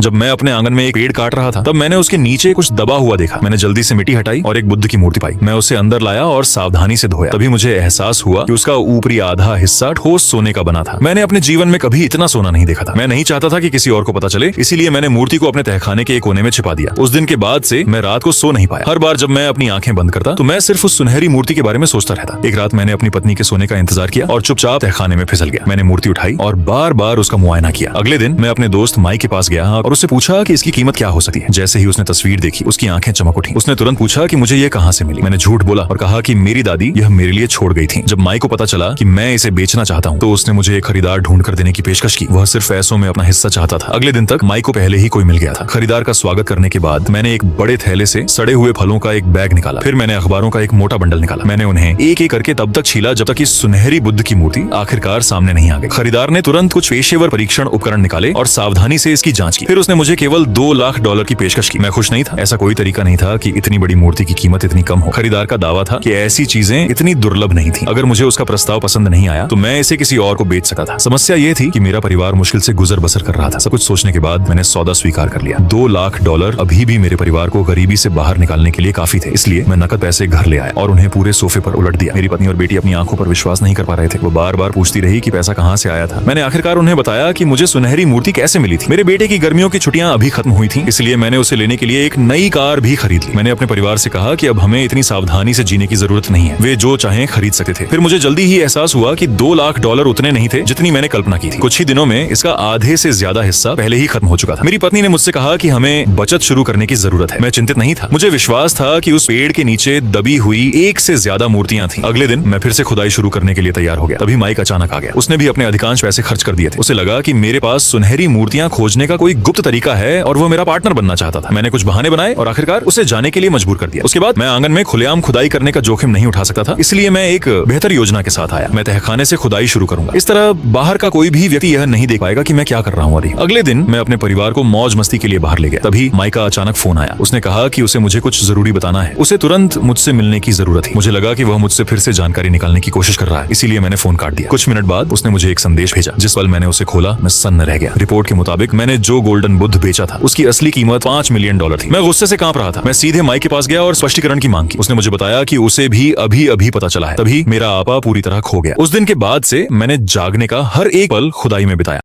जब मैं अपने आंगन में एक पेड़ काट रहा था तब मैंने उसके नीचे कुछ दबा हुआ देखा। मैंने जल्दी से मिट्टी हटाई और एक बुद्ध की मूर्ति पाई। मैं उसे अंदर लाया और सावधानी से धोया। तभी मुझे एहसास हुआ कि उसका ऊपरी आधा हिस्सा ठोस सोने का बना था। मैंने अपने जीवन में कभी इतना सोना नहीं देखा था। मैं नहीं चाहता था कि किसी और को पता चले, इसीलिए मैंने मूर्ति को अपने तहखाने के एक कोने में छिपा दिया। उस दिन के बाद से मैं रात को सो नहीं पाया। हर बार जब मैं अपनी आंखें बंद करता तो मैं सिर्फ उस सुनहरी मूर्ति के बारे में सोचता रहता। एक रात मैंने अपनी पत्नी के सोने का इंतजार किया और चुपचाप तहखाने में फिसल गया। मैंने मूर्ति उठाई और बार बार उसका मुआयना किया। अगले दिन मैं अपने दोस्त माइक के पास गया और उससे पूछा कि इसकी कीमत क्या हो सकती है। जैसे ही उसने तस्वीर देखी उसकी आंखें चमक उठी। उसने तुरंत पूछा कि मुझे ये कहां से मिली। मैंने झूठ बोला और कहा कि मेरी दादी यह मेरे लिए छोड़ गई थी। जब माइक को पता चला कि मैं इसे बेचना चाहता हूँ तो उसने मुझे एक खरीदार ढूंढ कर देने की पेशकश की। वह सिर्फ पैसों में अपना हिस्सा चाहता था। अगले दिन तक माइक को पहले ही कोई मिल गया था। खरीदार का स्वागत करने के बाद मैंने एक बड़े थैले से सड़े हुए फलों का एक बैग निकाला। फिर मैंने अखबारों का एक मोटा बंडल निकाला। मैंने उन्हें एक एक करके तब तक छीला जब तक कि सुनहरी बुद्ध की मूर्ति आखिरकार सामने नहीं आ गई। खरीदार ने तुरंत कुछ पेशेवर परीक्षण उपकरण निकाले और सावधानी से इसकी जांच की। फिर उसने मुझे केवल $2 लाख की पेशकश की। मैं खुश नहीं था। ऐसा कोई तरीका नहीं था कि इतनी बड़ी मूर्ति की कीमत इतनी कम हो। खरीदार का दावा था कि ऐसी चीजें इतनी दुर्लभ नहीं थी। अगर मुझे उसका प्रस्ताव पसंद नहीं आया तो मैं इसे किसी और को बेच सकता था। समस्या ये थी कि मेरा परिवार मुश्किल से गुजर बसर कर रहा था। सब कुछ सोचने के बाद मैंने सौदा स्वीकार कर लिया। $2 लाख अभी भी मेरे परिवार को गरीबी से बाहर निकालने के लिए काफी थे। इसलिए मैं नकद पैसे घर ले आया और उन्हें पूरे सोफे पर उलट दिया। मेरी पत्नी और बेटी अपनी आंखों पर विश्वास नहीं कर पा रहे थे। वो बार बार पूछती रही कि पैसा कहां से आया था। मैंने आखिरकार उन्हें बताया कि मुझे सुनहरी मूर्ति कैसे मिली थी। मेरे बेटे की गर्मियों की छुट्टियां अभी खत्म हुई थी, इसलिए मैंने उसे लेने के लिए एक नई कार भी खरीद ली। मैंने अपने परिवार से कहा कि अब हमें इतनी सावधानी से जीने की जरूरत नहीं है। वे जो चाहें खरीद सकते थे। फिर मुझे जल्दी ही एहसास हुआ कि $2 लाख उतने नहीं थे जितनी मैंने कल्पना की थी। कुछ ही दिनों में इसका आधे से ज्यादा हिस्सा पहले ही खत्म हो चुका था। मेरी पत्नी ने मुझसे कहा कि हमें बचत शुरू करने की जरूरत है। मैं चिंतित नहीं था। मुझे विश्वास था कि उस पेड़ के नीचे दबी हुई एक से ज्यादा मूर्तियां थी। अगले दिन मैं फिर से खुदाई शुरू करने के लिए तैयार हो गया। तभी माइक अचानक आ गया। उसने भी अपने अधिकांश पैसे खर्च कर दिए थे। उसे लगा कि मेरे पास सुनहरी मूर्तियां खोजने का कोई गुप्त तरीका है और वो मेरा पार्टनर बनना चाहता था। मैंने कुछ बहाने बनाए और आखिरकार उसे जाने के लिए मजबूर कर दिया। उसके बाद मैं आंगन में खुलेआम खुदाई करने का जोखिम नहीं उठा सकता था, इसलिए मैं एक बेहतर योजना के साथ आया। मैं तहखाने से खुदाई शुरू करूंगा। इस तरह बाहर का कोई भी व्यक्ति यह नहीं देख पाएगा कि मैं क्या कर रहा हूँ। अगले दिन मैं अपने परिवार को मौज मस्ती के लिए बाहर ले गया। तभी माइक का अचानक फोन आया। उसने कहा कि उसे मुझे कुछ जरूरी बताना है। उसे तुरंत मुझसे मिलने की जरूरत थी। मुझे लगा कि वह मुझसे फिर से जानकारी निकालने की कोशिश कर रहा है, इसीलिए मैंने फोन काट दिया। कुछ मिनट बाद उसने मुझे एक संदेश भेजा। जिस पल मैंने उसे खोला मैं सन्न रह गया। रिपोर्ट के मुताबिक मैंने जो गोल्डन बुद्ध बेचा था उसकी असली कीमत $5 मिलियन थी। मैं गुस्से से कांप रहा था। मैं सीधे माइक के पास गया और स्पष्टीकरण की मांग की। उसने मुझे बताया कि उसे भी अभी पता चला है। तभी मेरा आपा पूरी तरह खो गया। उस दिन के बाद से मैंने जागने का हर एक पल खुदाई में बिताया।